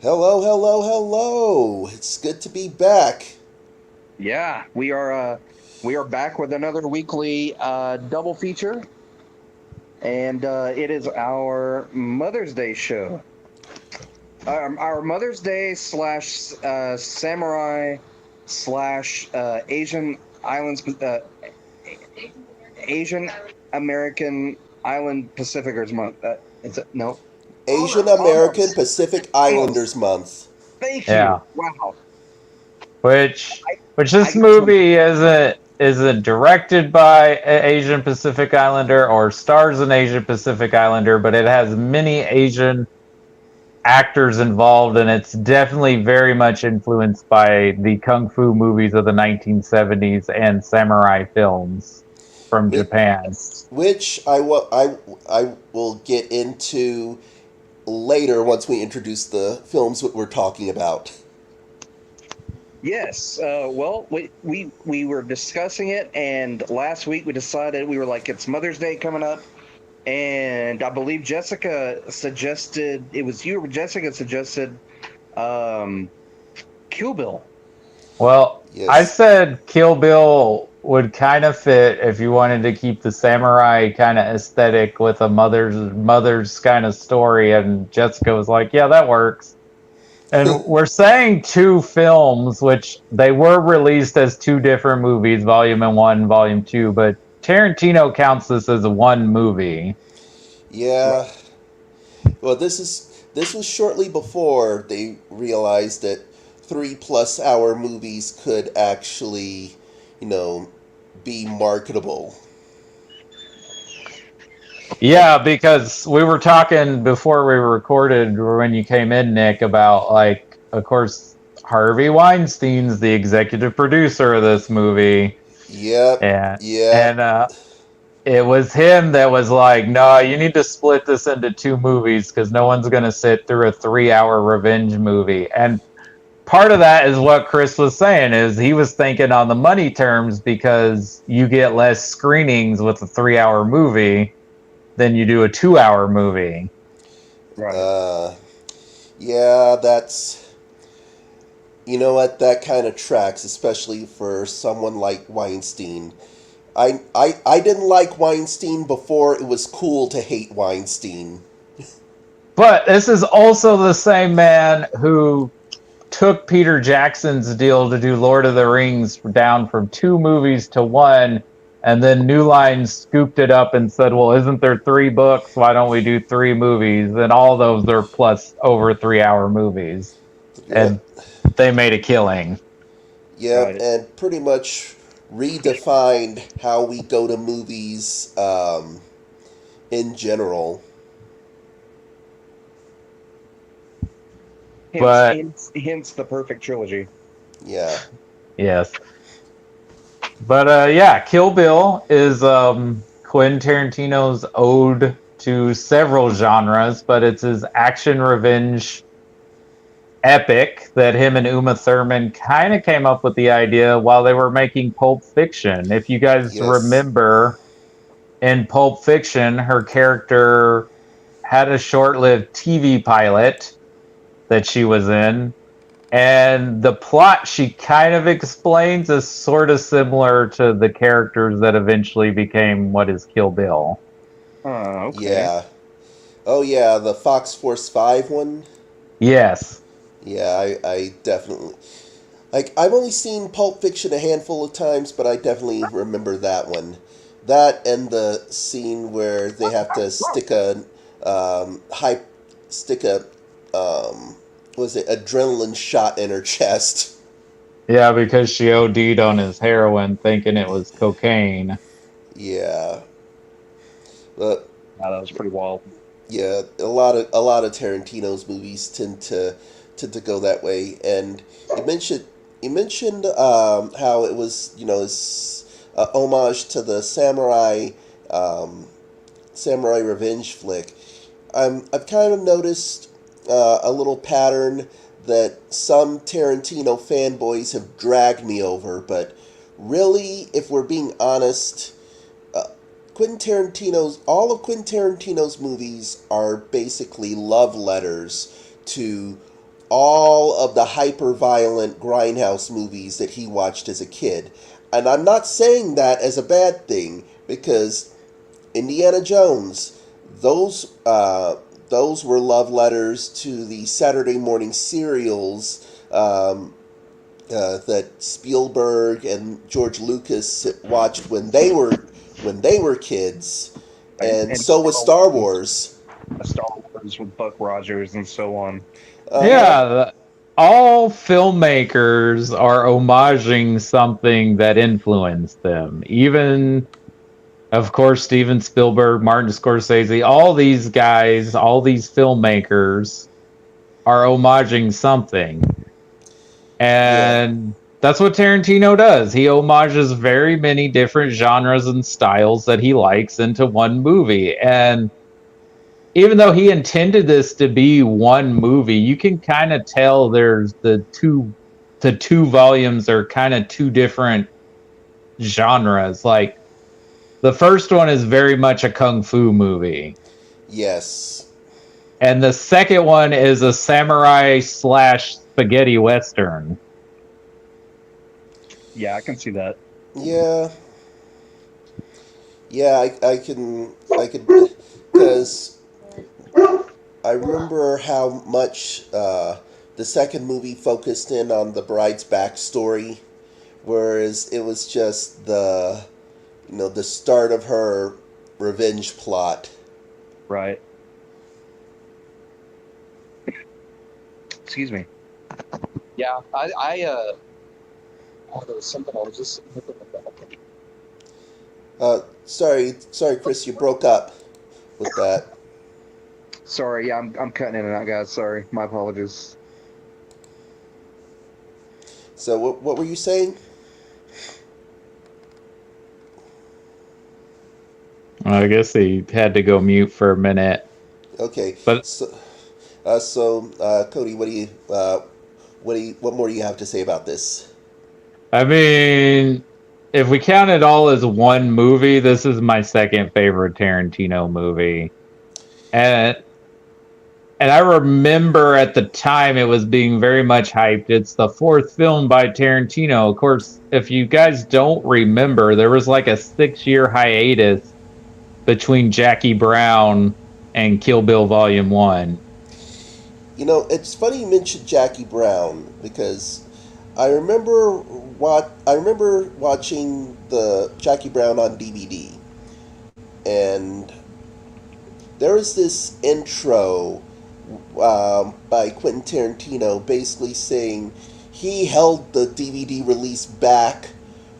Hello, hello, hello. It's good to be back. Yeah, we are back with another weekly double feature, and it is our Mother's Day show. Our Mother's Day slash samurai slash Asian islands, Asian American Island Pacificers month. Is it no? Asian American Almost, Pacific almost. Islanders Month. Thank Yeah, you. Wow. which I which I this got some. movie isn't directed by an Asian Pacific Islander or stars an Asian Pacific Islander, but it has many Asian actors involved, and it's definitely very much influenced by the kung fu movies of the 1970s and samurai films from Which, Japan. which I will get into later once we introduce the films that we're talking about. Yes. Well, we were discussing it, and last week we decided we were like, it's Mother's Day coming up, and I believe Jessica suggested it was you. Jessica suggested um, Kill Bill. Well, I Yes. said Kill Bill would kind of fit if you wanted to keep the samurai kind of aesthetic with a mother's kind of story, and Jessica was like, "Yeah, that works." And we're saying two films, which they were released as two different movies, Volume One, Volume Two, but Tarantino counts this as one movie. Yeah. Well, this was shortly before they realized that 3+ hour movies could actually, you know, be marketable. Yeah, because we were talking before we recorded when you came in, Nick, about like, of course, Harvey Weinstein's the executive producer of this movie, Yep. and Yep. and it was him that was like, "No, you need to split this into two movies because no one's gonna sit through a 3 hour revenge movie." And part of that is what Chris was saying is he was thinking on the money terms because you get less screenings with a 3 hour movie than you do a 2 hour movie. Right. Uh, yeah, that's, you know what, that kind of tracks, especially for someone like Weinstein. I didn't like Weinstein before it was cool to hate Weinstein. But this is also the same man who took Peter Jackson's deal to do Lord of the Rings down from two movies to one, and then New Line scooped it up and said, "Well, isn't there three books? Why don't we do three movies?" And all those are plus over 3 hour movies, and Yep. they made a killing. Yep, Right. and pretty much redefined how we go to movies in general. Hence, But hence, hence the perfect trilogy. Yeah. yes, but yeah, Kill Bill is Quentin Tarantino's ode to several genres, but it's his action revenge epic that him and Uma Thurman kind of came up with the idea while they were making Pulp Fiction. If you guys Yes. remember, in Pulp Fiction, her character had a short lived TV pilot that she was in. And the plot she kind of explains is sort of similar to the characters that eventually became what is Kill Bill. Okay. Yeah. Oh yeah, the Fox Force 5 one. Yes. Yeah, I definitely like. I've only seen Pulp Fiction a handful of times, but I definitely remember that one. That and the scene where they have to stick a high stick a was it adrenaline shot in her chest. Yeah, because she OD'd on his heroin thinking it was cocaine. Yeah, but Wow, that was pretty wild. yeah, a lot of Tarantino's movies tend to go that way. And you mentioned how it was, it's homage to the um, samurai revenge flick. I've kind of noticed a little pattern that some Tarantino fanboys have dragged me over, but really, if we're being honest, uh, all of Quentin Tarantino's movies are basically love letters to all of the hyper violent grindhouse movies that he watched as a kid. And I'm not saying that as a bad thing, because Indiana Jones, those those were love letters to the Saturday morning serials that Spielberg and George Lucas watched when they were kids, Right? and And so was Star Wars. Star Wars with Buck Rogers and so on. Uh huh. Yeah, all filmmakers are homaging something that influenced them. Even, of course, Steven Spielberg, Martin Scorsese, all these guys, all these filmmakers are homaging something. Yeah. And that's what Tarantino does. He homages very many different genres and styles that he likes into one movie. And even though he intended this to be one movie, you can kind of tell there's the two volumes are kind of two different genres. Like the first one is very much a kung fu movie, Yes. and the second one is a samurai slash spaghetti western. Yeah, I can see that. Yeah. Yeah. I could because I remember how much the second movie focused in on the bride's backstory, whereas it was just the start of her revenge plot. Right. Excuse me. Yeah, oh, there was something I was just looking about. Sorry, Chris, you broke up with that. Sorry, yeah, I'm cutting in and out, guys. Sorry, my apologies. So what were you saying? I guess he had to go mute for a minute. Okay, But Cody, what more do you have to say about this? I mean, if we count it all as one movie, this is my second favorite Tarantino movie. And and I remember at the time it was being very much hyped. It's the fourth film by Tarantino. Of course, if you guys don't remember, there was like a 6 year hiatus between Jackie Brown and Kill Bill Volume 1. It's funny you mentioned Jackie Brown because I remember watching the Jackie Brown on DVD, and there was this intro by Quentin Tarantino basically saying he held the DVD release back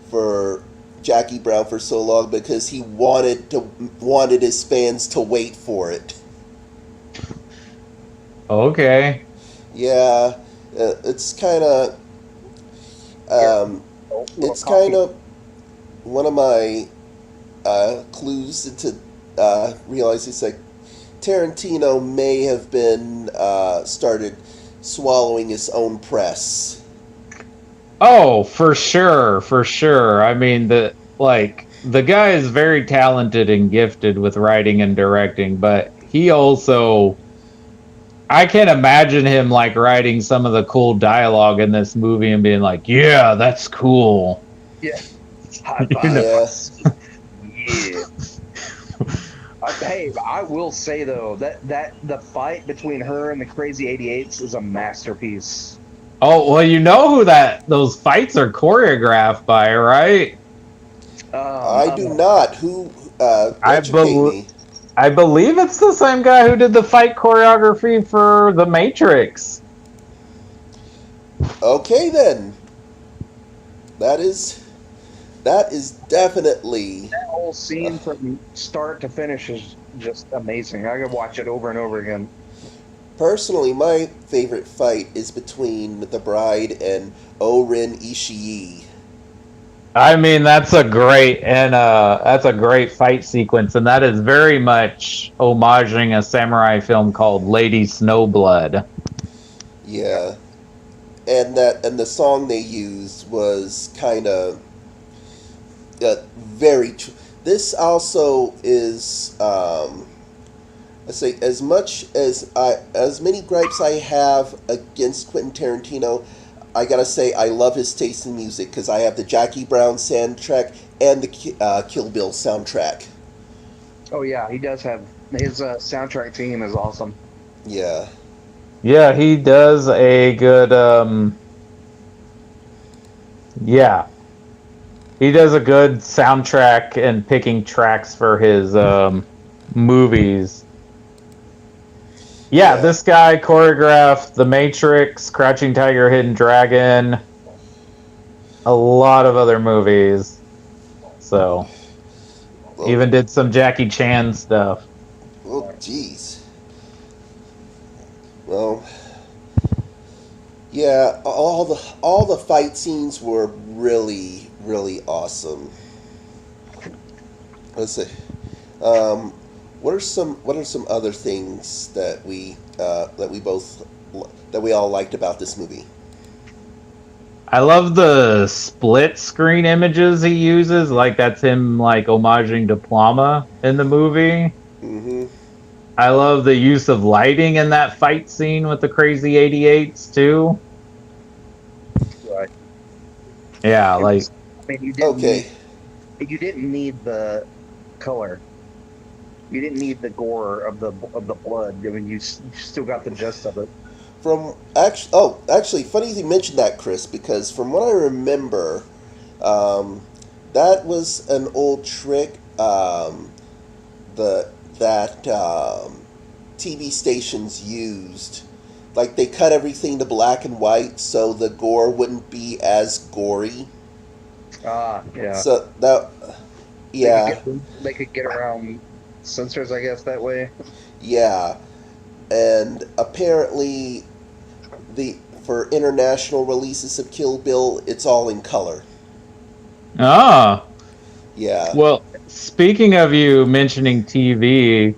for Jackie Brown for so long because he wanted his fans to wait for it. Okay. Yeah, it's kind of Here, um, little it's kind coffee. of one of my clues into realizing it's like Tarantino may have been started swallowing his own press. Oh, for sure, for sure. I mean, the guy is very talented and gifted with writing and directing, but he also I can imagine him like writing some of the cool dialogue in this movie and being like, "Yeah, that's cool." Yeah, high You know. five. Yeah, Yeah. Hey, I will say though that the fight between her and the Crazy 88s is a masterpiece. Oh, well, you know who that those fights are choreographed by, right? I do not. Who? I Educate bel me. I believe it's the same guy who did the fight choreography for The Matrix. Okay then. That is that is definitely. That whole scene from start to finish is just amazing. I could watch it over and over again. Personally, my favorite fight is between the bride and Orin Ishii. I mean, that's a great fight sequence, and that is very much homaging a samurai film called Lady Snowblood. Yeah, and the song they used was kind of very. This also is I say as many gripes I have against Quentin Tarantino, I gotta say I love his taste in music because I have the Jackie Brown soundtrack and the Kill Bill soundtrack. Oh yeah, he does have his soundtrack team is awesome. Yeah, Yeah, he does a good yeah. He does a good soundtrack and picking tracks for his movies. Yeah, yeah, this guy choreographed The Matrix, Crouching Tiger, Hidden Dragon, a lot of other movies. So, well, even did some Jackie Chan stuff. well, geez, well, yeah, all the fight scenes were really awesome. Let's see. Um, what are some other things that we all liked about this movie? I love the split screen images he uses, like that's him like homaging to Plama in the movie. Mm-hmm. I love the use of lighting in that fight scene with the crazy 88s too. Right. Yeah, It like was. I mean, Okay. you didn't need the color. You didn't need the gore of the blood. I mean, you still got the gist of it. Actually, funny you mentioned that, Chris, because from what I remember, um, that was an old trick. The that TV stations used, like they cut everything to black and white so the gore wouldn't be as gory. Ah, yeah. So that, They could yeah, they could get around censors, I guess, that way. yeah, and apparently the for international releases of Kill Bill, it's all in color. ah. Yeah. Well, speaking of you mentioning TV,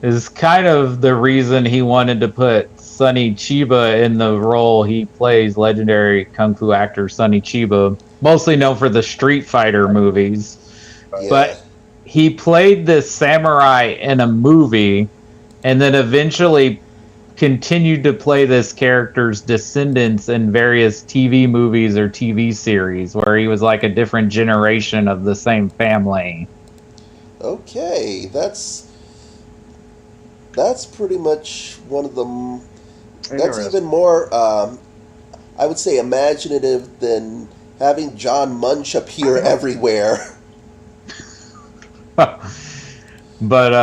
is kind of the reason he wanted to put Sonny Chiba in the role he plays, legendary kung fu actor Sonny Chiba, mostly known for the Street Fighter movies. Yeah. But he played this samurai in a movie and then eventually continued to play this character's descendants in various TV movies or TV series where he was like a different generation of the same family. Okay, that's pretty much one of them. That's even Interesting. more, I would say, imaginative than having John Munch appear everywhere. But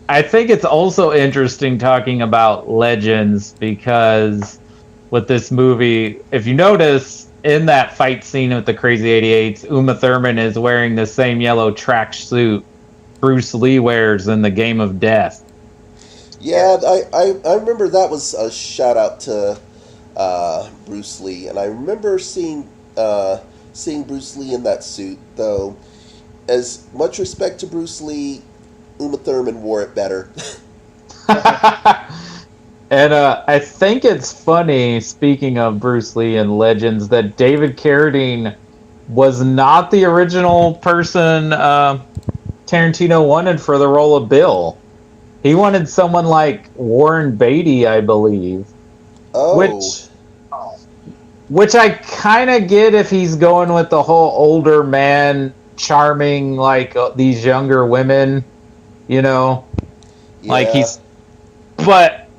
I think it's also interesting talking about legends because with this movie, if you notice in that fight scene with the Crazy 88s, Uma Thurman is wearing the same yellow track suit Bruce Lee wears in the Game of Death. Yeah, I remember that was a shout out to Bruce Lee, and I remember seeing Bruce Lee in that suit. Though, as much respect to Bruce Lee, Uma Thurman wore it better. And I think it's funny, speaking of Bruce Lee and legends, that David Carradine was not the original person Tarantino wanted for the role of Bill. He wanted someone like Warren Beatty, I believe, Oh, which which I kind of get if he's going with the whole older man charming like these younger women, you know, like yeah, he's but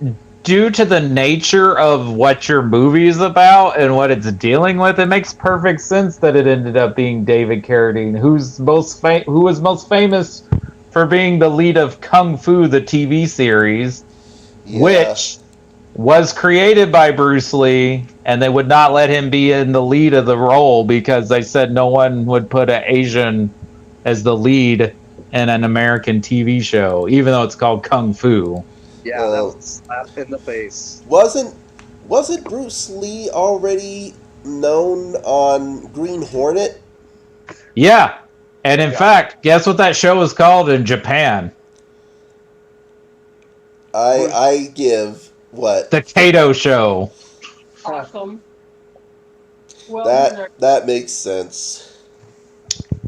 due to the nature of what your movie is about and what it's dealing with, it makes perfect sense that it ended up being David Carradine, who was most famous for being the lead of Kung Fu, the TV series, yeah. which was created by Bruce Lee, and they would not let him be in the lead of the role because they said no one would put an Asian as the lead in an American TV show, even though it's called Kung Fu. Yeah, that was Well, a slap in the face. wasn't wasn't Bruce Lee already known on Green Hornet? Yeah. And in Yeah. fact, guess what that show is called in Japan? I give what The Kato Show. Awesome. that makes sense.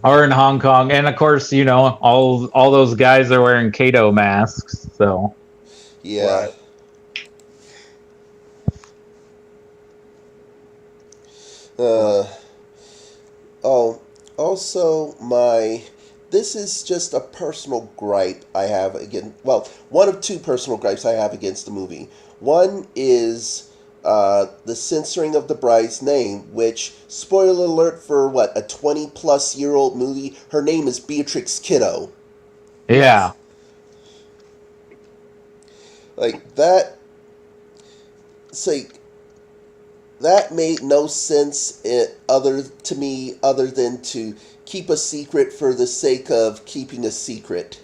or in Hong Kong, and of course, all those guys are wearing Kato masks. So Yeah. Right. Right. Uh, oh, also my. This is just a personal gripe I have again. Well, one of two personal gripes I have against the movie. One is the censoring of the bride's name, which, spoiler alert for what, a 20-plus-year-old movie? Her name is Beatrix Kiddo. yeah. Like, that. It's like, that made no sense other to me other than to keep a secret for the sake of keeping a secret.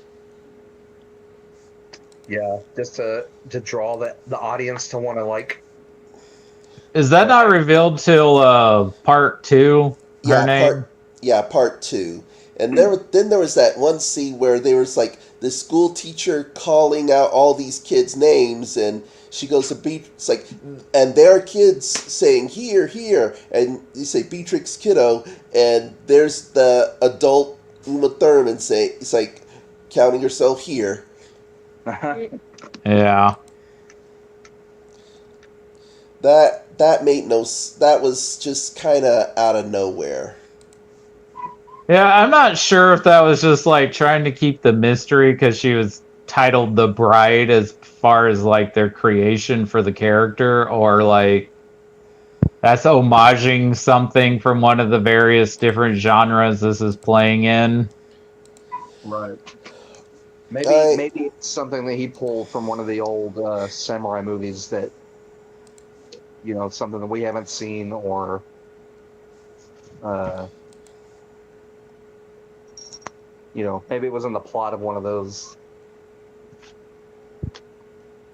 Yeah, just to draw the audience to want to like. Is that not revealed till part two? Her Yeah, name? part two. And there was that one scene where there was like the school teacher calling out all these kids' names, and she goes to it's like, and there are kids saying here, here, and you say Beatrix Kiddo, and there's the adult Uma Thurman saying, it's like, counting yourself here. Yeah. That made no. That was just kind of out of nowhere. Yeah, I'm not sure if that was just like trying to keep the mystery because she was titled The Bride as far as like their creation for the character, or like that's homaging something from one of the various different genres this is playing in. Right. Maybe I maybe it's something that he pulled from one of the old samurai movies that something that we haven't seen, or uh, maybe it was in the plot of one of those.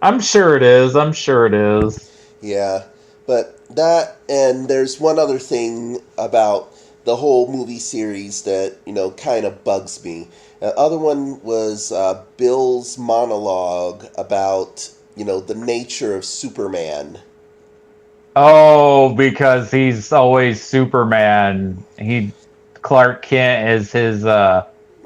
I'm sure it is. I'm sure it is. Yeah, but that, and there's one other thing about the whole movie series that kind of bugs me. The other one was Bill's monologue about the nature of Superman. Oh, because he's always Superman. Clark Kent is his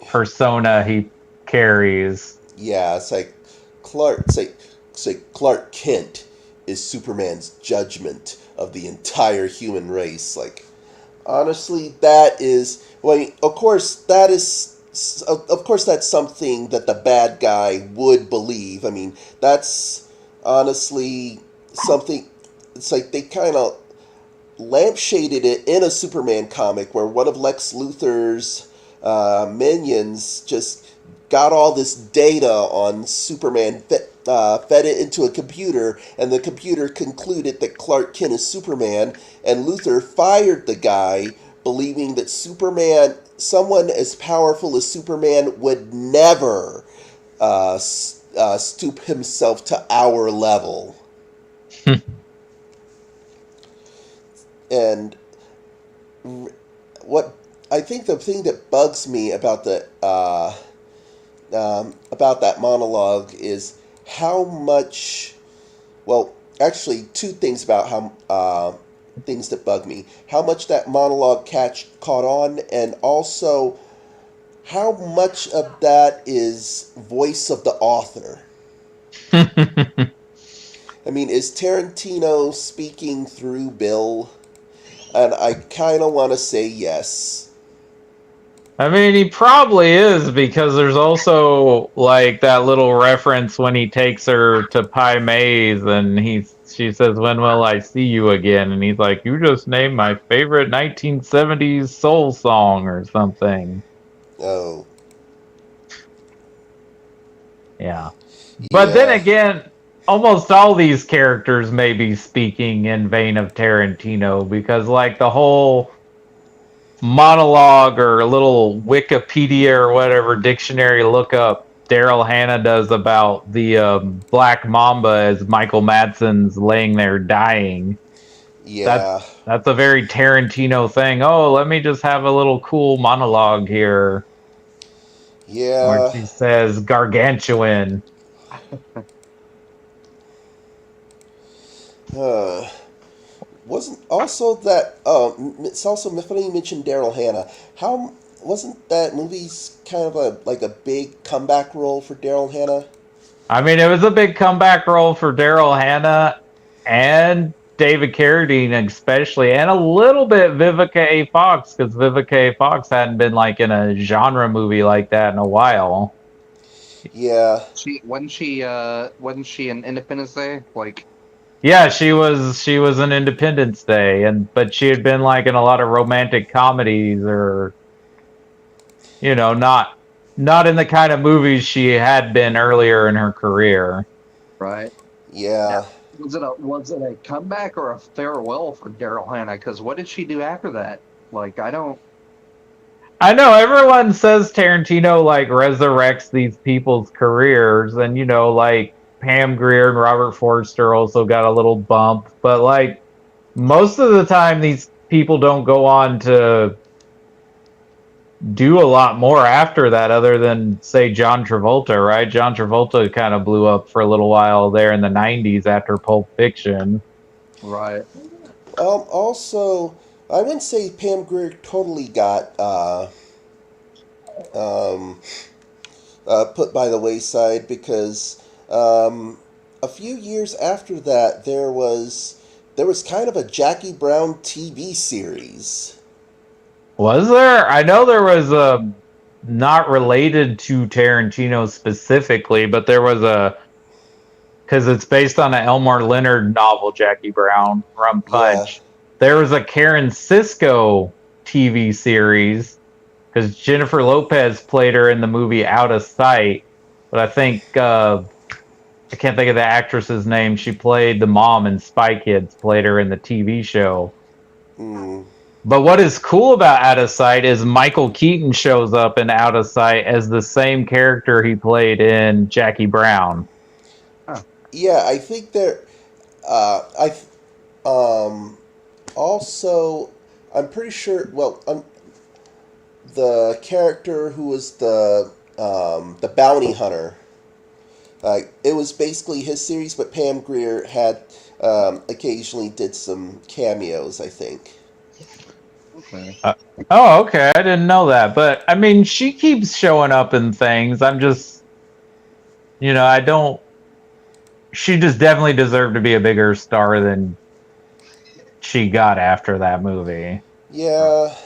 persona he carries. Yeah, it's like Clark Kent is Superman's judgment of the entire human race. Like, honestly, that is, well, of course that's something that the bad guy would believe. I mean, that's honestly something. It's like they kind of lampshaded it in a Superman comic where one of Lex Luthor's minions just got all this data on Superman, fed it into a computer, and the computer concluded that Clark Kent is Superman, and Luthor fired the guy, believing that someone as powerful as Superman, would never stoop himself to our level. And what I think the thing that bugs me about about that monologue is how much. Well, actually, two things about how things that bug me: how much that monologue caught on, and also how much of that is voice of the author. I mean, is Tarantino speaking through Bill? And I kind of want to say yes. I mean, he probably is because there's also like that little reference when he takes her to Pai Mei's and she says, "When will I see you again?" And he's like, "You just named my favorite 1970s soul song or something." Oh, Yeah. But then yeah, again, almost all these characters may be speaking in vein of Tarantino because like the whole monologue or a little Wikipedia or whatever dictionary lookup Daryl Hannah does about the Black Mamba as Michael Madsen's laying there dying. That yeah, that's a very Tarantino thing. Oh, let me just have a little cool monologue here where yeah. she says gargantuan. Uh, wasn't also that? It's also funny you mentioned Daryl Hannah. How wasn't that movie's kind of a big comeback role for Daryl Hannah? I mean, it was a big comeback role for Daryl Hannah and David Carradine, especially, and a little bit Vivica A. Fox, because Vivica A. Fox hadn't been like in a genre movie like that in a while. Yeah, Wasn't she in Independence Day? Like, Yeah, she was an Independence Day, but she had been like in a lot of romantic comedies, or not in the kind of movies she had been earlier in her career. right? Yeah. yeah. Was it a comeback or a farewell for Daryl Hannah? Because what did she do after that? Like, I don't. I know everyone says Tarantino like resurrects these people's careers, and like Pam Grier and Robert Forster also got a little bump, but like most of the time these people don't go on to do a lot more after that, other than say John Travolta, right? John Travolta kind of blew up for a little while there in the 90s after Pulp Fiction. Right. Also, I wouldn't say Pam Grier totally got um, put by the wayside because a few years after that there was kind of a Jackie Brown TV series. Was there? I know there was a, not related to Tarantino specifically, but there was a, because it's based on an Elmore Leonard novel, Jackie Brown, Rum Yeah. Punch. There was a Karen Sisko TV series because Jennifer Lopez played her in the movie Out of Sight, but I think I can't think of the actress's name. She played the mom in Spy Kids, played her in the TV show. Mm. But what is cool about Out of Sight is Michael Keaton shows up in Out of Sight as the same character he played in Jackie Brown. Yeah, I think there. I also I'm pretty sure. Well, the character who was the bounty hunter. It was basically his series, but Pam Grier had occasionally did some cameos, I think. Okay. Oh, okay. I didn't know that. But I mean, she keeps showing up in things. I'm just, I don't. She just definitely deserved to be a bigger star than she got after that movie. Yeah,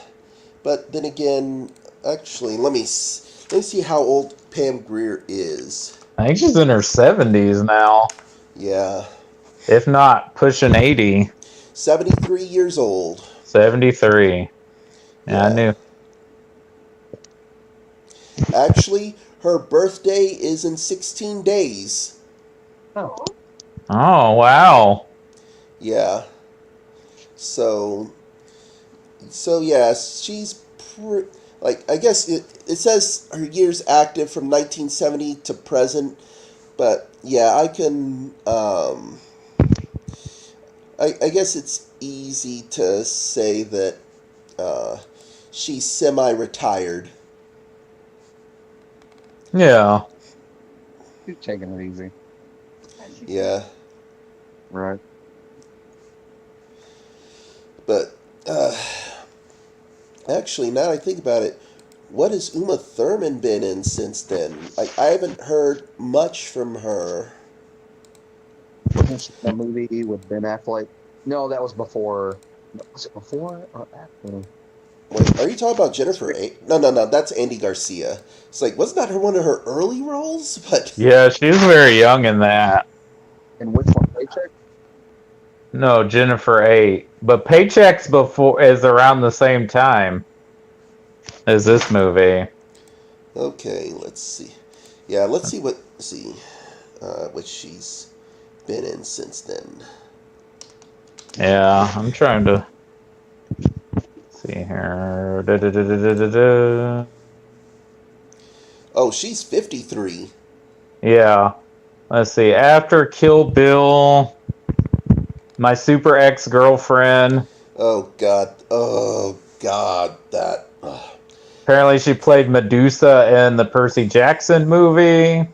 but then again, actually, let me see how old Pam Grier is. I think she's in her 70s now, Yeah, if not pushing 80. 73 years old. 73. Yeah, I Yeah. knew. Actually, her birthday is in 16 days. Oh. Oh, wow. Yeah. So, so yeah, like, I guess it says her years active from 1970 to present, but yeah, I guess it's easy to say that uh, she's semi-retired. Yeah. She's taking it easy. Yeah, Right. but actually, now that I think about it, what has Uma Thurman been in since then? Like, I haven't heard much from her. The movie with Ben Affleck. No, that was before. Was it before or after? Wait, are you talking about Jennifer A? No, no, no, that's Andy Garcia. It's like, wasn't that one of her early roles? But Yeah, she's very young in that. And which one? Paycheck? No, Jennifer 8. But Paychecks before is around the same time as this movie. okay, let's see. Yeah, let's see what she's been in since then. Yeah, I'm trying to see here. Da-da-da-da-da-da. Oh, she's 53. Yeah. Let's see. After Kill Bill, My Super Ex-Girlfriend. Oh God. Oh God. That. Apparently she played Medusa in the Percy Jackson movie.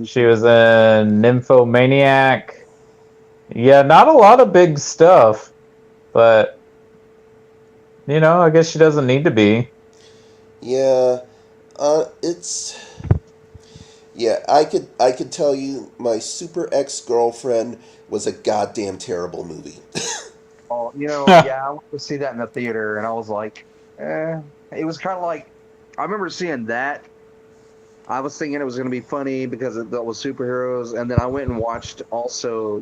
She was in Nymphomaniac. Yeah, not a lot of big stuff, but I guess she doesn't need to be. Yeah, it's yeah. I could tell you, my Super Ex Girlfriend was a goddamn terrible movie. Oh, yeah, I went to see that in the theater, and I was like, eh. It was kind of like, I remember seeing that. I was thinking it was going to be funny because that was superheroes, and then I went and watched also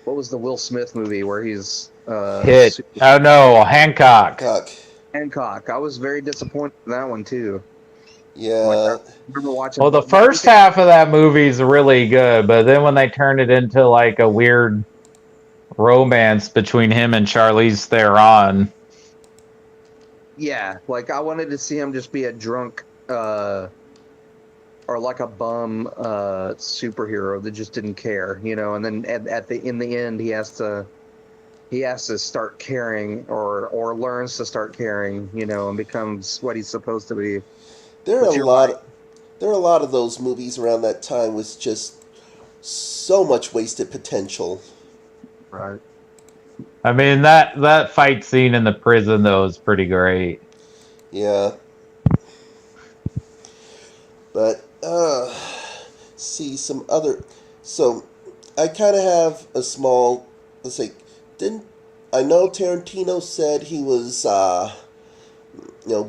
what was the Will Smith movie where he's Hit. Oh no, Hancock. Cock. Hancock. I was very disappointed in that one too. Like I Yeah. remember watching Well, the both. first half of that movie is really good, but then when they turn it into like a weird romance between him and Charlize Theron, Yeah, like I wanted to see him just be a drunk or like a bum superhero that just didn't care, and then at the in the end he has to start caring or learns to start caring, and becomes what he's supposed to be. There are a But you're right. lot. There are a lot of those movies around that time with just so much wasted potential. Right. I mean that fight scene in the prison though is pretty great. Yeah. But see some other. So I kind of have a small. Let's say, didn't I know Tarantino said he was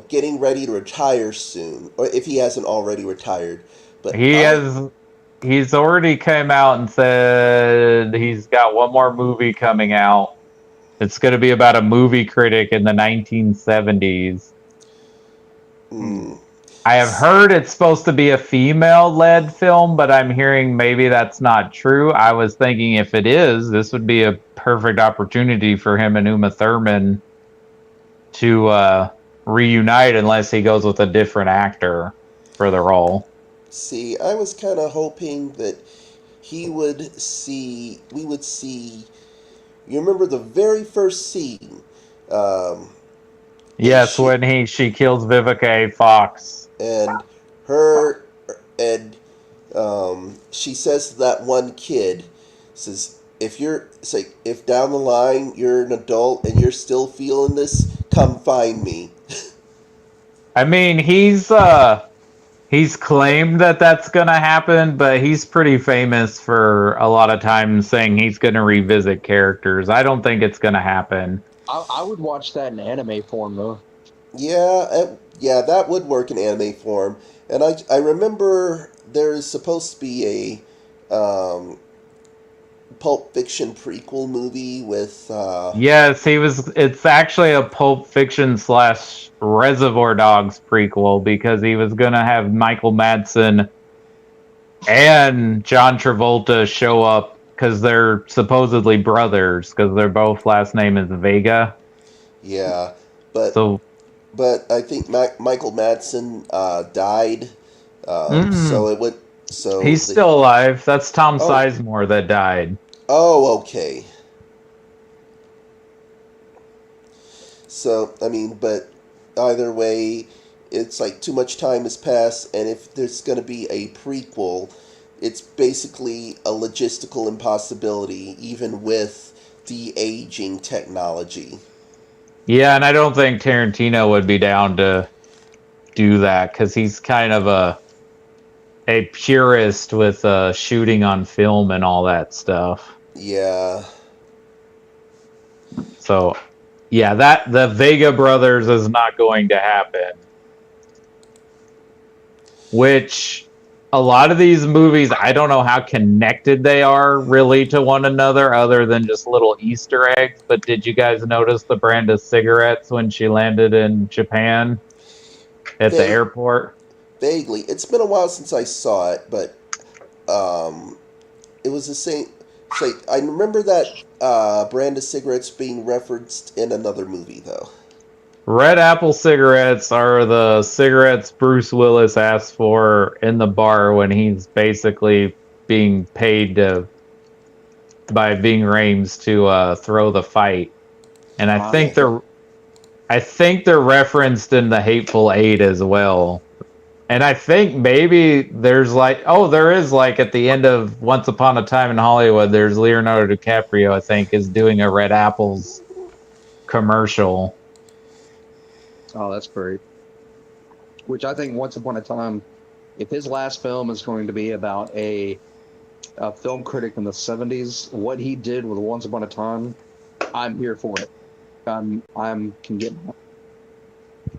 getting ready to retire soon, or if he hasn't already retired. But He I has he's already came out and said he's got one more movie coming out. It's going to be about a movie critic in the 1970s. Hmm. mm, I have heard it's supposed to be a female-led film, but I'm hearing maybe that's not true. I was thinking if it is, this would be a perfect opportunity for him and Uma Thurman to reunite, unless he goes with a different actor for the role. see, I was kind of hoping that he would see. We would see. You remember the very first scene, um, and Yes, when she kills Vivica A. Fox. and her and she says to that one kid, says, if down the line you're an adult and you're still feeling this, come find me. I mean, he's claimed that that's going to happen, but he's pretty famous for a lot of times saying he's going to revisit characters. I don't think it's going to happen. I would watch that in anime form though. Yeah, that would work in anime form. And I remember there is supposed to be a Pulp Fiction prequel movie with Yes, he was. It's actually a Pulp Fiction slash Reservoir Dogs prequel because he was going to have Michael Madsen and John Travolta show up because they're supposedly brothers because their both last name is Vega. yeah, but So I think Michael Madsen died, so it would he's still alive. That's Tom oh Sizemore that died. okay. So I mean, but either way, it's like too much time has passed, and if there's going to be a prequel, it's basically a logistical impossibility, even with de aging technology. Yeah, and I don't think Tarantino would be down to do that because he's kind of a purist with shooting on film and all that stuff. Yeah, So yeah, that the Vega brothers is not going to happen. Which a lot of these movies, I don't know how connected they are really to one another, other than just little Easter eggs. But did you guys notice the brand of cigarettes when she landed in Japan at the Va- airport? vaguely. It's been a while since I saw it, but it was the same. Say, I remember that brand of cigarettes being referenced in another movie, though. Red Apple cigarettes are the cigarettes Bruce Willis asked for in the bar when he's basically being paid by Ving Rhames to throw the fight. And I Yeah. think they're referenced in the Hateful Eight as well. And I think maybe there's there is at the end of Once Upon a Time in Hollywood, there's Leonardo DiCaprio, I think, is doing a Red Apples commercial. Oh, that's great. Which I think Once Upon a Time, if his last film is going to be about a film critic in the '70s, what he did with Once Upon a Time, I'm here for it. I'm can get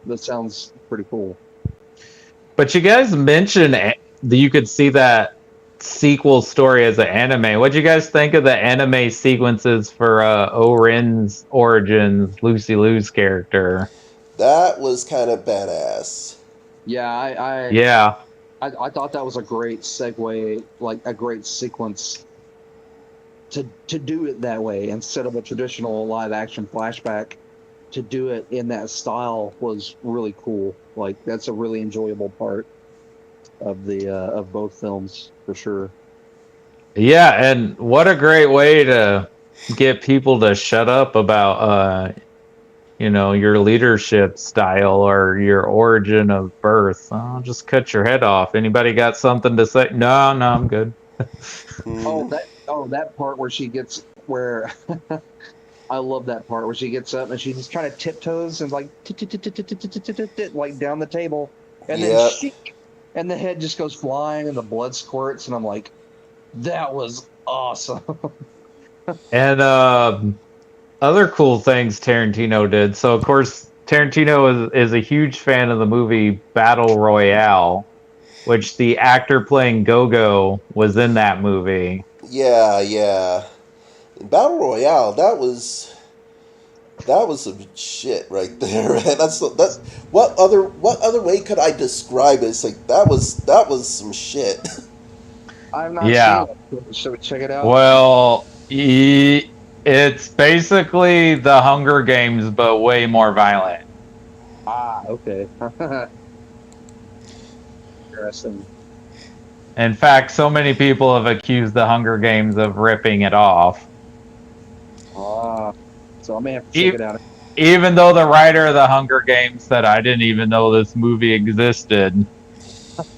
that sounds pretty cool. But you guys mentioned that you could see that sequel story as an anime. What do you guys think of the anime sequences for Oren's origins, Lucy Liu's character? That was kind of badass. Yeah, Yeah, I thought that was a great segue, like a great sequence to do it that way instead of a traditional live action flashback. To do it in that style was really cool. Like that's a really enjoyable part of the of both films for sure. yeah, and what a great way to get people to shut up about your leadership style or your origin of birth. I'll just cut your head off. Anybody got something to say? No, no, I'm good. Mm, That part where she gets where I love that part where she gets up and she just kind of tiptoes and like like down the table, and then yep. and the head just goes flying and the blood squirts, and I'm like, that was awesome. And other cool things Tarantino did. So, of course, Tarantino is a huge fan of the movie Battle Royale, which the actor playing Go-Go was in that movie. Yeah, yeah. Battle Royale, that was some shit right there, man. That's what other way could I describe it? It's like that was some shit. I've not seen Yeah. it. Should we check it out? Well, it's basically the Hunger Games, but way more violent. Ah, okay. Interesting. In fact, so many people have accused the Hunger Games of ripping it off. Ah, so I may have to check it out. Even though the writer of the Hunger Games said, I didn't even know this movie existed.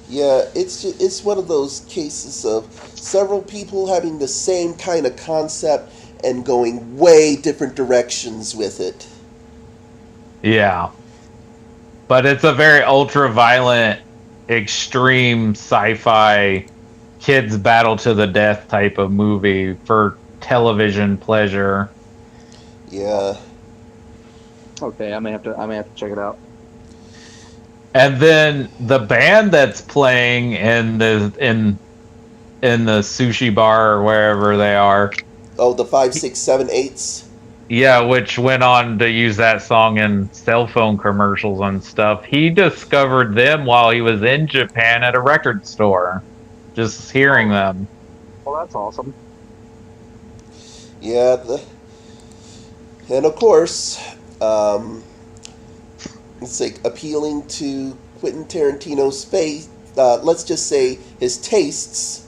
Yeah, it's one of those cases of several people having the same kind of concept and going way different directions with it. Yeah. But it's a very ultra violent, extreme sci fi kids battle to the death type of movie for television pleasure. Yeah. Okay, I may have to check it out. And then the band that's playing in the sushi bar or wherever they are. Oh, the 5, 6, 7, 8s. Yeah, which went on to use that song in cell phone commercials and stuff. He discovered them while he was in Japan at a record store, just hearing them. Well, that's awesome. Yeah, and of course, it's like appealing to Quentin Tarantino's faith. Let's just say his tastes.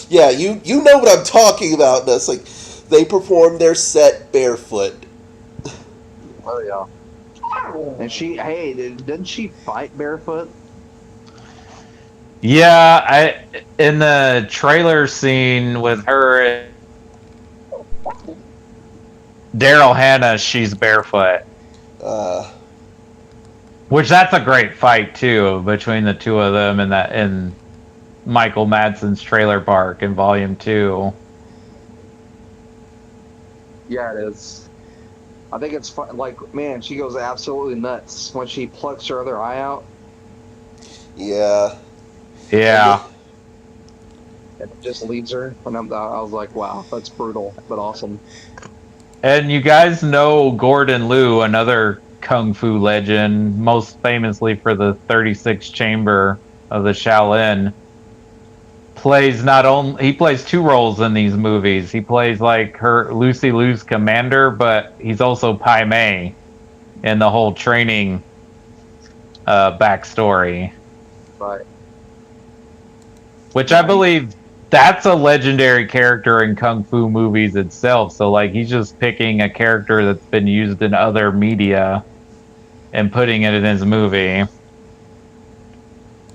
Yeah, you know what I'm talking about. That's like they perform their set barefoot. Oh yeah. And didn't she fight barefoot? Yeah, in the trailer scene with her, Daryl Hannah, she's barefoot. Uh, Which that's a great fight too between the two of them in Michael Madsen's trailer park in Volume 2. Yeah, it is. I think it's fun. Like, man, she goes absolutely nuts when she plucks her other eye out. yeah. Yeah. And it just leaves her. And I was like, wow, that's brutal, but awesome. And you guys know Gordon Liu, another kung fu legend, most famously for the 36 chamber of the Shaolin. He plays two roles in these movies. He plays like her Lucy Liu's commander, but he's also Pai Mei in the whole training backstory. Right. Which I believe that's a legendary character in kung fu movies itself. So like he's just picking a character that's been used in other media and putting it in his movie.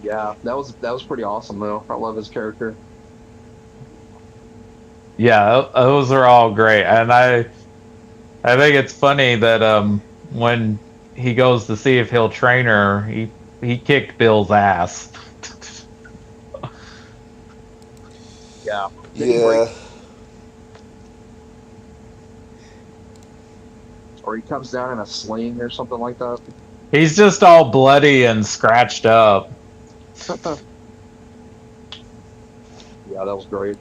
Yeah, that was pretty awesome though. I love his character. Yeah, those are all great. And I think it's funny that when he goes to see if he'll train her, he kicked Bill's ass. Yeah. Did he break, Yeah. or he comes down in a sling or something like that? He's just all bloody and scratched up. Yeah, that was great.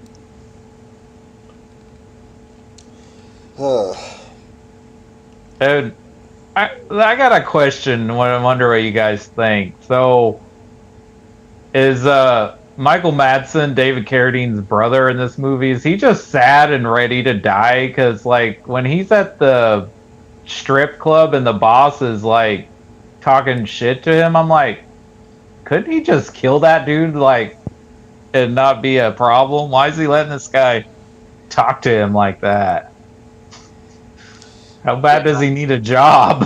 Huh. And I got a question. I wonder what you guys think. So, is Michael Madsen, David Carradine's brother in this movie? Is he just sad and ready to die? Because like when he's at the strip club and the boss is like talking shit to him, I'm like, couldn't he just kill that dude like and not be a problem? Why is he letting this guy talk to him like that? How bad does Yeah. he need a job?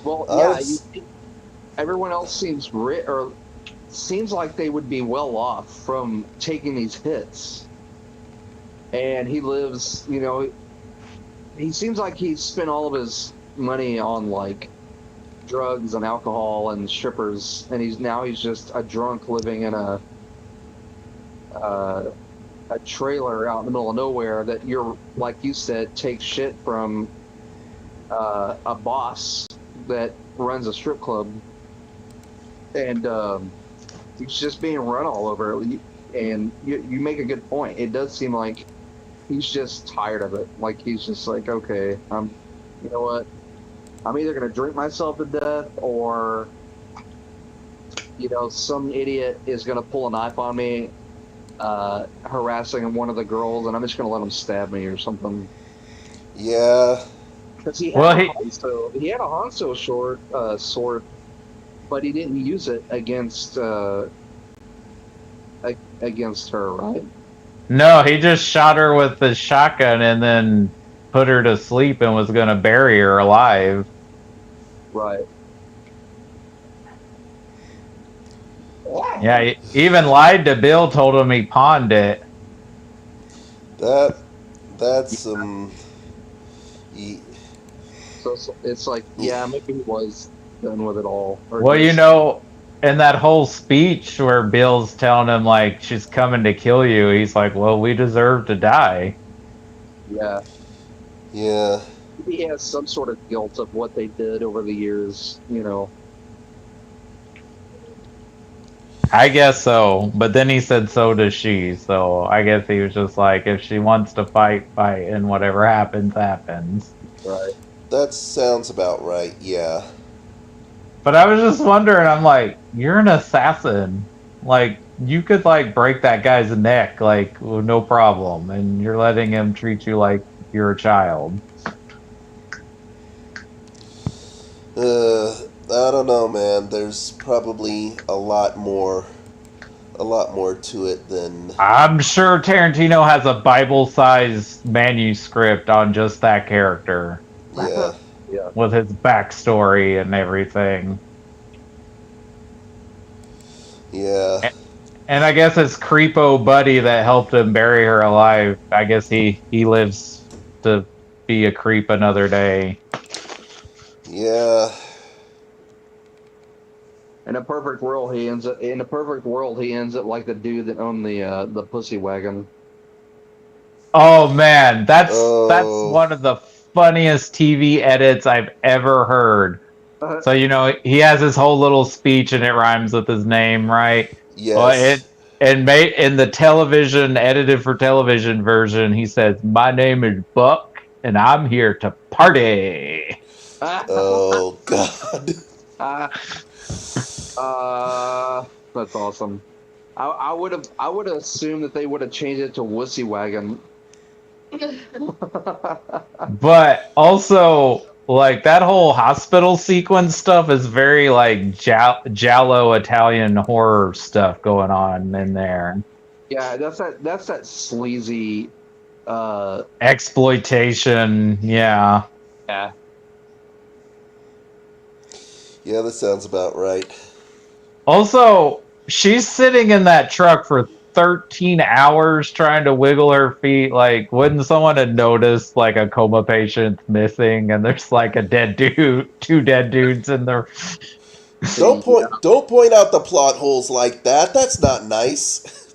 Well, I yeah. was, Everyone else seems or seems like they would be well off from taking these hits, and he lives. He seems like he's spent all of his money on like drugs and alcohol and strippers, and he's just a drunk living in uh, a trailer out in the middle of nowhere that you're like you said takes shit from a boss that runs a strip club, and he's just being run all over. And you make a good point. It does seem like he's just tired of it. Like he's just like, okay, you know what? I'm either gonna drink myself to death, or some idiot is gonna pull a knife on me, harassing one of the girls, and I'm just gonna let him stab me or something. yeah. Because he Well, had a Hanzo sword, but he didn't use it against her, right? no, he just shot her with the shotgun and then put her to sleep and was going to bury her alive. Right. Yeah, he even lied to Bill, told him he pawned it. That's some. Ye- So it's like, yeah, maybe he was done with it all, or Well, just in that whole speech where Bill's telling him, like, she's coming to kill you, he's like, well, we deserve to die. yeah. yeah. He has some sort of guilt of what they did over the years. I guess so. But then he said, so does she. So I guess he was just like, if she wants to fight, fight, and whatever happens, happens. Right. That sounds about right. Yeah. But I was just wondering, I'm like, you're an assassin. Like, you could, like, break that guy's neck, like, with no problem. And you're letting him treat you like you're a child. I don't know, man. There's probably a lot more to it than. I'm sure Tarantino has a Bible-sized manuscript on just that character Yeah. Yeah. with his backstory and everything. Yeah. And I guess his creepo buddy that helped him bury her alive, I guess he lives to be a creep another day. Yeah. In a perfect world, he ends up like the dude that owned the pussy wagon. Oh man, that's Oh. one of the funniest TV edits I've ever heard. So he has his whole little speech and it rhymes with his name, right? Well, Yes. in the television edited for television version, he says, "My name is Buck, and I'm here to party." Oh God. That's awesome. I would have assumed that they would have changed it to Wussy Wagon. But also, like that whole hospital sequence stuff is very like giallo Italian horror stuff going on in there. Yeah, that's that sleazy. Exploitation, yeah. Yeah. Yeah, that sounds about right. Also, she's sitting in that truck for 13 hours trying to wiggle her feet, like, wouldn't someone have noticed like a coma patient missing and there's like a dead dude, two dead dudes in there? Don't point out the plot holes like that. That's not nice.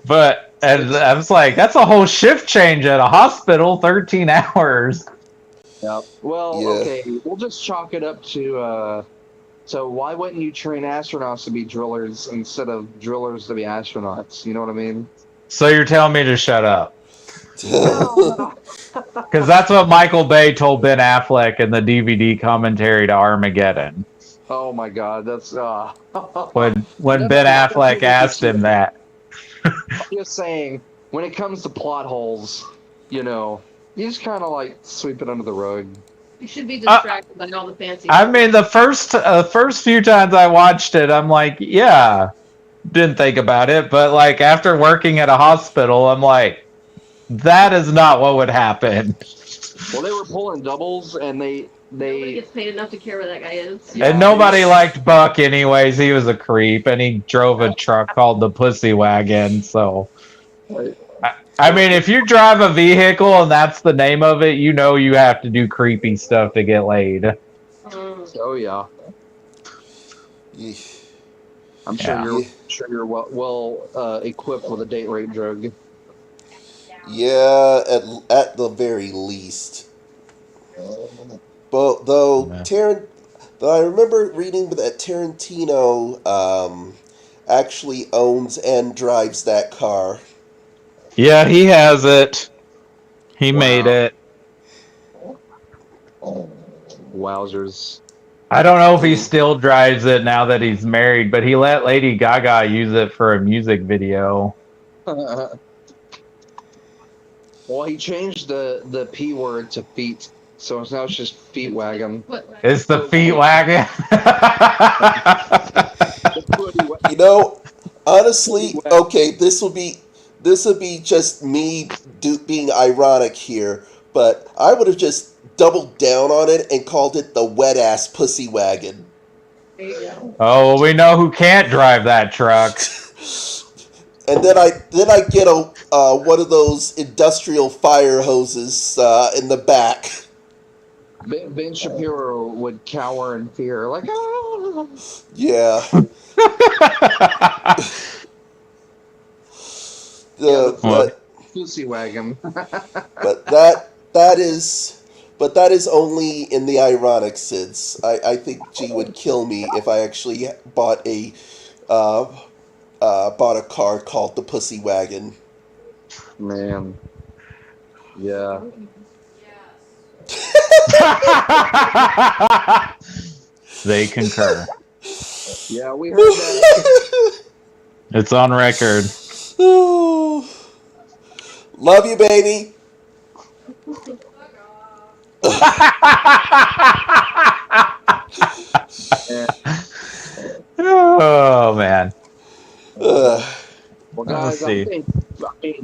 But and I was like, that's a whole shift change at a hospital, 13 hours. Yeah. Well, Yeah. okay, we'll just chalk it up to. So why wouldn't you train astronauts to be drillers instead of drillers to be astronauts? You know what I mean? So you're telling me to shut up? No. Because that's what Michael Bay told Ben Affleck in the DVD commentary to Armageddon. Oh my God, that's When Ben Affleck asked him that. I'm just saying, when it comes to plot holes, you just kind of like sweep it under the rug. You should be distracted by all the fancy. I mean, the first few times I watched it, I'm like, yeah, didn't think about it, but like after working at a hospital, I'm like, that is not what would happen. Well, they were pulling doubles, and Nobody gets paid enough to care where that guy is. Yeah. And nobody liked Buck anyways. He was a creep, and he drove a truck called the Pussy Wagon. So, I mean, if you drive a vehicle and that's the name of it, you know you have to do creepy stuff to get laid. Oh yeah. Yeesh. I'm sure you're well equipped with a date rape drug. Yeah, at the very least. But though I remember reading that Tarantino actually owns and drives that car. Yeah, he has it. He made it. Wowzers. I don't know if he still drives it now that he's married, but he let Lady Gaga use it for a music video. Well, he changed the P word to feet, so now it's just feet wagon. It's the feet wagon. You know, honestly, okay, this will be just me being ironic here, but I would have just doubled down on it and called it the wet ass pussy wagon. There you go. Oh, well, we know who can't drive that truck. And then I get a one of those industrial fire hoses in the back. Ben Shapiro would cower in fear, like, oh. Yeah. Pussy wagon. but that is only in the ironic sense. I think G would kill me if I actually bought a car called the Pussy Wagon. Man. Yeah. They concur. Yeah, we heard that. It's on record. Love you, baby. Oh man. Well, guys, see.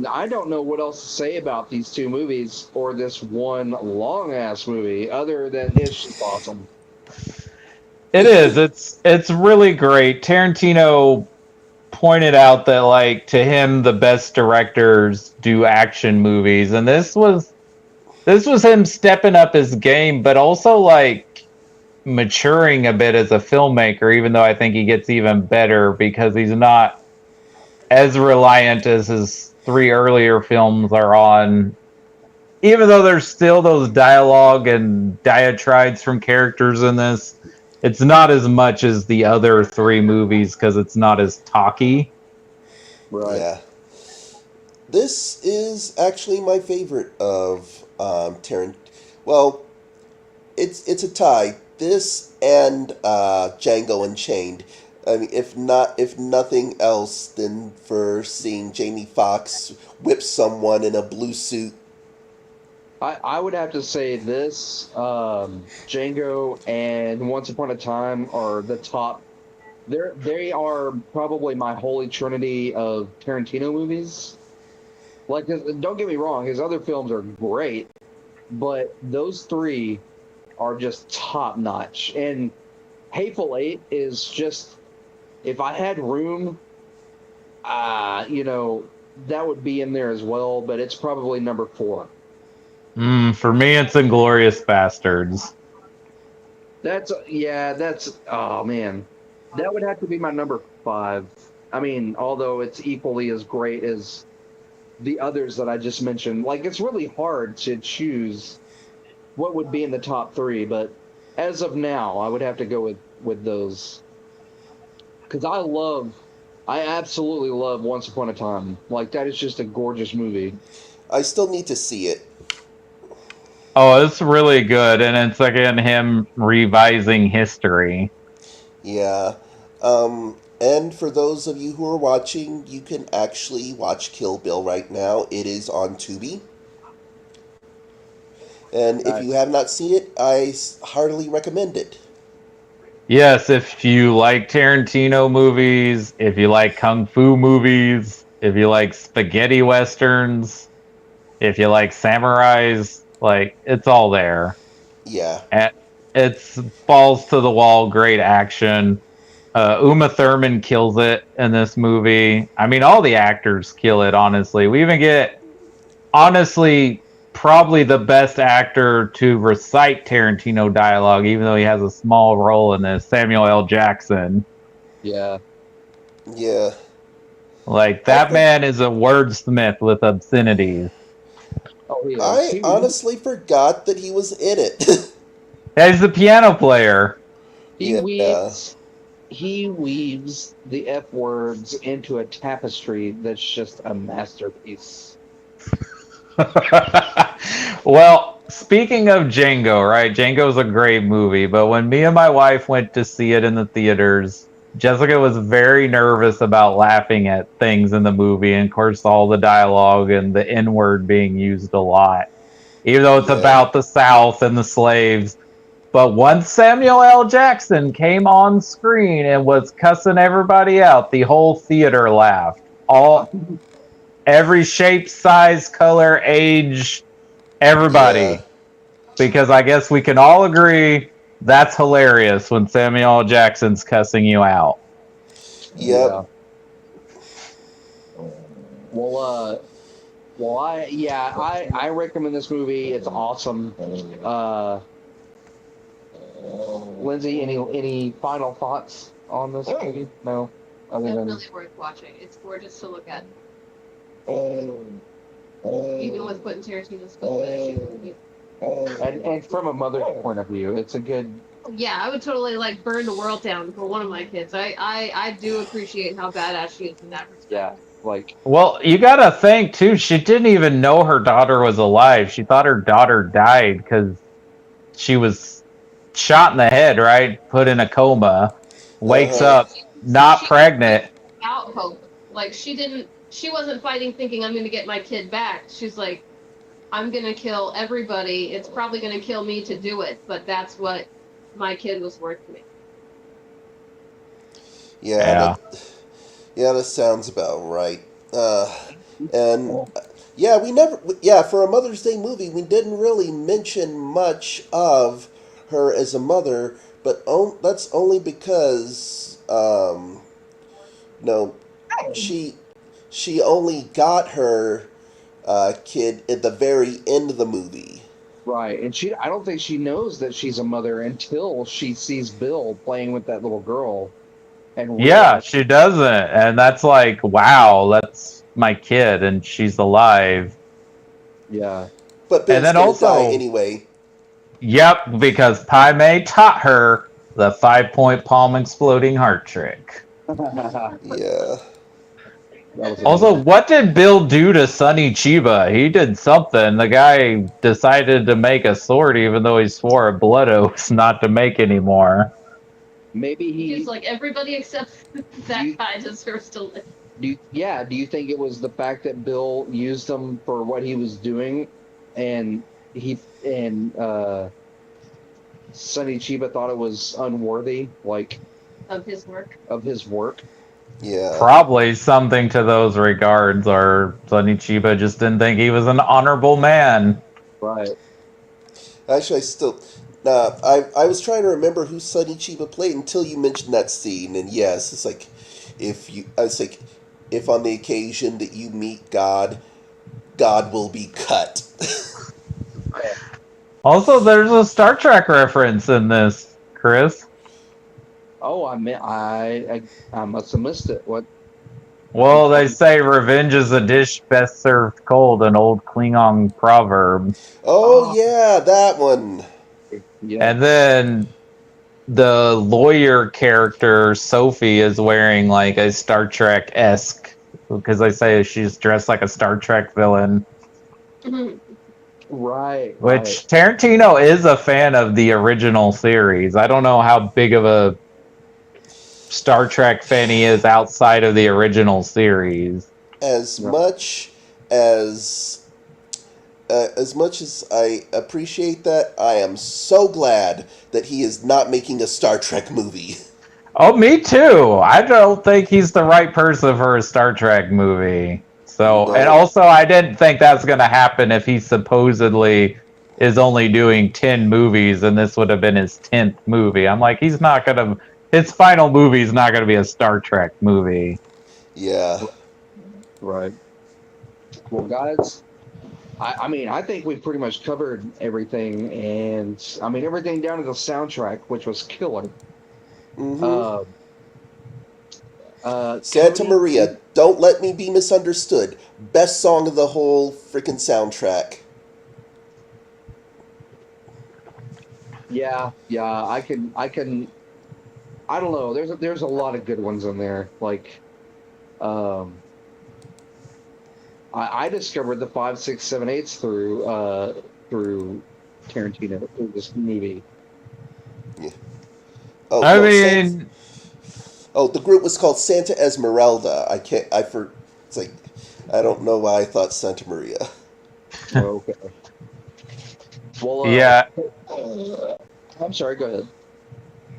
I don't know what else to say about these two movies or this one long ass movie other than it's just awesome. It is. It's really great. Tarantino pointed out that like to him the best directors do action movies, and this was him stepping up his game, but also like maturing a bit as a filmmaker, even though I think he gets even better because he's not as reliant as his three earlier films are on. Even though there's still those dialogue and diatribes from characters in this, it's not as much as the other three movies because it's not as talky. Right. Yeah. This is actually my favorite of Tarantino. Well, it's a tie. This and Django Unchained. I mean, if nothing else, than for seeing Jamie Foxx whip someone in a blue suit. I would have to say this, Django and Once Upon a Time are the top. They are probably my holy trinity of Tarantino movies. Like, don't get me wrong, his other films are great, but those three are just top notch. And Hateful Eight is just, if I had room, that would be in there as well, but it's probably number 4. For me, it's Inglorious Bastards. That's oh man, that would have to be my number 5. I mean, although it's equally as great as the others that I just mentioned, like it's really hard to choose what would be in the top 3, but as of now, I would have to go with those, because I absolutely love Once Upon a Time. Like that is just a gorgeous movie. I still need to see it. Oh, it's really good, and it's again him revising history. Yeah. And for those of you who are watching, you can actually watch Kill Bill right now. It is on Tubi. And if you have not seen it, I heartily recommend it. Yes, if you like Tarantino movies, if you like kung fu movies, if you like spaghetti westerns, if you like samurais, like it's all there. Yeah. And it's balls to the wall, great action. Uma Thurman kills it in this movie. I mean, all the actors kill it, honestly. We even get, honestly, probably the best actor to recite Tarantino dialogue, even though he has a small role in this, Samuel L. Jackson. Yeah. Yeah. Like, that man is a wordsmith with obscenities. Oh, yeah. I honestly forgot that he was in it. He's the piano player. He weaves the F words into a tapestry that's just a masterpiece. Well, speaking of Django, right? Django's a great movie, but when me and my wife went to see it in the theaters, Jessica was very nervous about laughing at things in the movie, and of course, all the dialogue and the N word being used a lot, even though it's about the South and the slaves. But once Samuel L. Jackson came on screen and was cussing everybody out, the whole theater laughed. Every shape, size, color, age, everybody. Yeah. Because I guess we can all agree that's hilarious when Samuel L. Jackson's cussing you out. Yep. Yeah. I recommend this movie. It's awesome. Lindsay, any final thoughts on this movie? No. Definitely worth watching. It's gorgeous to look at. Even with Quentin Tarantino's movie. And from a mother's point of view, it's a good. Yeah, I would totally like burn the world down for one of my kids. I do appreciate how badass she is in that respect. Yeah, like. Well, you gotta think too. She didn't even know her daughter was alive. She thought her daughter died because she was shot in the head, right? Put in a coma. Wakes up, not pregnant. Out hope. Like she wasn't fighting thinking I'm gonna get my kid back. She's like, I'm gonna kill everybody. It's probably gonna kill me to do it, but that's what my kid was worth to me. Yeah. That sounds about right. For a Mother's Day movie, we didn't really mention much of her as a mother, but that's only because, she only got her kid at the very end of the movie. Right, and I don't think she knows that she's a mother until she sees Bill playing with that little girl. And yeah, she doesn't, and that's like, wow, that's my kid, and she's alive. Yeah, but Bill's gonna die anyway. Yep, because Pai Mei taught her the 5-point palm exploding heart trick. Yeah. Also, what did Bill do to Sonny Chiba? He did something. The guy decided to make a sword even though he swore at blood oaths not to make anymore. Maybe he's like, everybody except that guy deserves to live. Do you think it was the fact that Bill used him for what he was doing, and Sonny Chiba thought it was unworthy, like of his work? Yeah. Probably something to those regards, or Sonny Chiba just didn't think he was an honorable man. Right. Actually, I was trying to remember who Sonny Chiba played until you mentioned that scene, and yes, it's like I was like, if on the occasion that you meet God, God will be cut. Also, there's a Star Trek reference in this, Chris. Oh, I must have missed it. What? Well, they say revenge is a dish best served cold, an old Klingon proverb. Oh Oh, yeah, that one. yeah. And then the lawyer character, Sophie, is wearing like a Star Trek esque, because they say she's dressed like a Star Trek villain. Right, right. Which Tarantino is a fan of the original series. I don't know how big of a Star Trek fan he is outside of the original series. As Right. much as much as I appreciate that, I am so glad that he is not making a Star Trek movie. Oh, me too. I don't think he's the right person for a Star Trek movie. So, and No. also, I didn't think that's going to happen if he supposedly is only doing 10 movies and this would have been his 10th movie. I'm like, he's not going to, his final movie is not going to be a Star Trek movie. Yeah. Right. Well, guys, I mean, I think we've pretty much covered everything, and I mean everything down to the soundtrack, which was killer. Mm-hmm. Uh, Santa Cody, Maria, Don't Let Me Be Misunderstood. Best song of the whole freaking soundtrack. yeah, yeah, I don't know. There's a lot of good ones in there. Like, um, I discovered the 5, 6, 7, 8s through Tarantino through this movie. Yeah. Oh I no, mean, Oh, the group was called Santa Esmeralda. I can't. I for. It's like I don't know why I thought Santa Maria. Okay. Well, yeah, I'm sorry. Go ahead.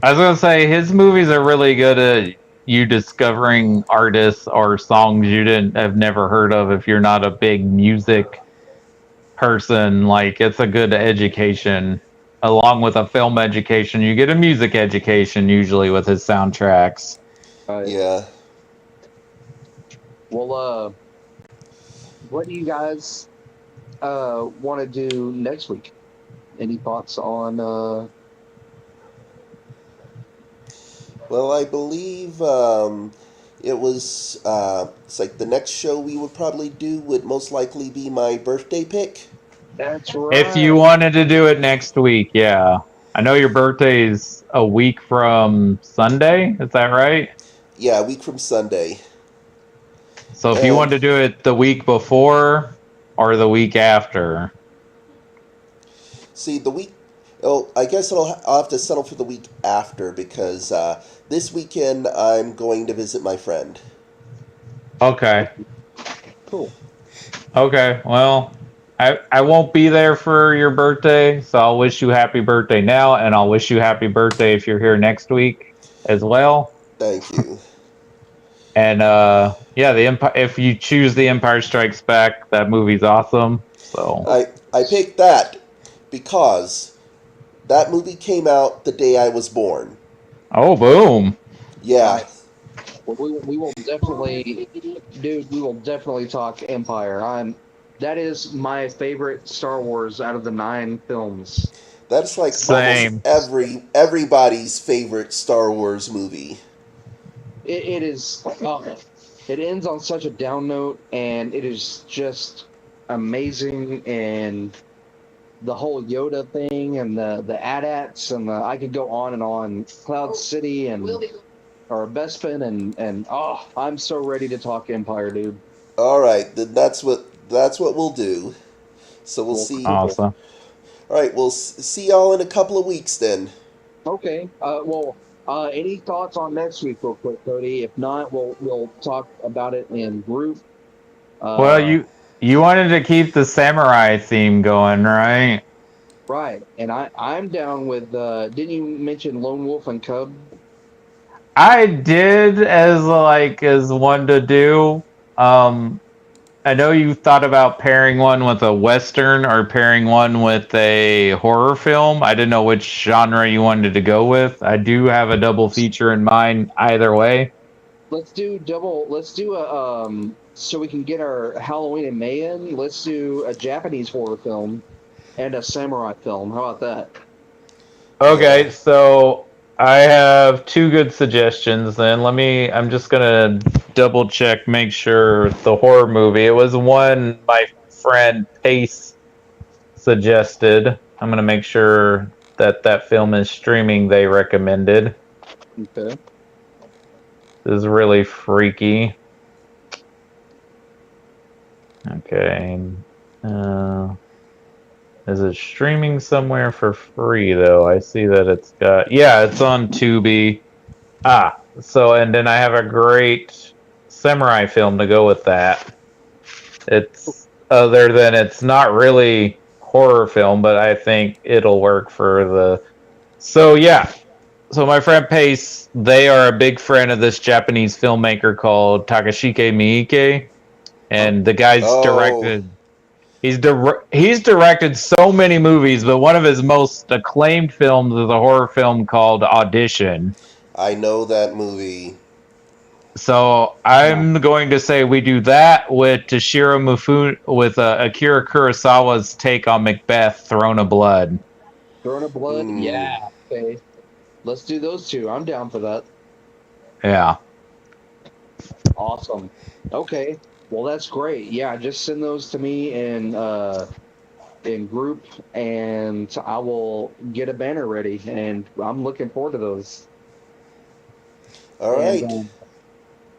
I was going to say his movies are really good at you discovering artists or songs you didn't have never heard of if you're not a big music person. Like, it's a good education. Along with a film education, you get a music education usually with his soundtracks. Yeah. Well, what do you guys want to do next week? Any thoughts on? Well, I believe it was. It's like the next show we would probably do would most likely be my birthday pick. That's If you right. wanted to do it next week, yeah. I know your birthday's a week from Sunday. Is that right? Yeah, a week from Sunday. So if you And wanted to do it the week before or the week after. see the week. Oh, I guess I'll have to settle for the week after because this weekend I'm going to visit my friend. Okay. Cool. Okay. Well, I won't be there for your birthday, so I'll wish you happy birthday now, and I'll wish you happy birthday if you're here next week as well. Thank you. And yeah, the Empire. If you choose The Empire Strikes Back, that movie's awesome. So I picked that because that movie came out the day I was born. oh, boom. Yeah. Nice. Well, we will definitely, dude. We will definitely talk Empire. That is my favorite Star Wars out of the 9 films. That's like almost Same. everybody's favorite Star Wars movie. It is. It ends on such a down note, and it is just amazing. And the whole Yoda thing, and the AT-ATs, and I could go on and on. Cloud City and or Bespin, and I'm so ready to talk Empire, dude. All right, then that's what we'll do. So we'll Well, see. cool. Awesome. All right, we'll see y'all in a couple of weeks then. Okay. Any thoughts on next week, real quick, Cody? If not, we'll talk about it in group. Well, you wanted to keep the samurai theme going, right? Right, and I'm down with. Didn't you mention Lone Wolf and Cub? I did as one to do. I know you thought about pairing one with a western or pairing one with a horror film. I didn't know which genre you wanted to go with. I do have a double feature in mind either way. Let's do double. Let's do a so we can get our Halloween in May in. Let's do a Japanese horror film and a samurai film. How about that? Yeah. Okay, so I have two good suggestions then. I'm just gonna double check, make sure the horror movie. It was one my friend Pace suggested. I'm gonna make sure that that film is streaming they recommended. Okay. This is really freaky. Okay. Uh, is it streaming somewhere for free though? I see that it's on Tubi. So and then I have a great samurai film to go with that. It's not really horror film, but I think it'll work for the. So yeah. So my friend Pace, they are a big friend of this Japanese filmmaker called Takashike Miike, and the guy's Oh, directed. He's directed so many movies, but one of his most acclaimed films is a horror film called Audition. I know that movie. So I'm going to say we do that with Toshiro Mifune with Akira Kurosawa's take on Macbeth, Throne of Blood. Throne of Blood. Hmm. Yeah. Okay. Let's do those two. I'm down for that. Yeah. Awesome. Okay. Well, that's great. Yeah, just send those to me in group, and I will get a banner ready. And I'm looking forward to those. All And right.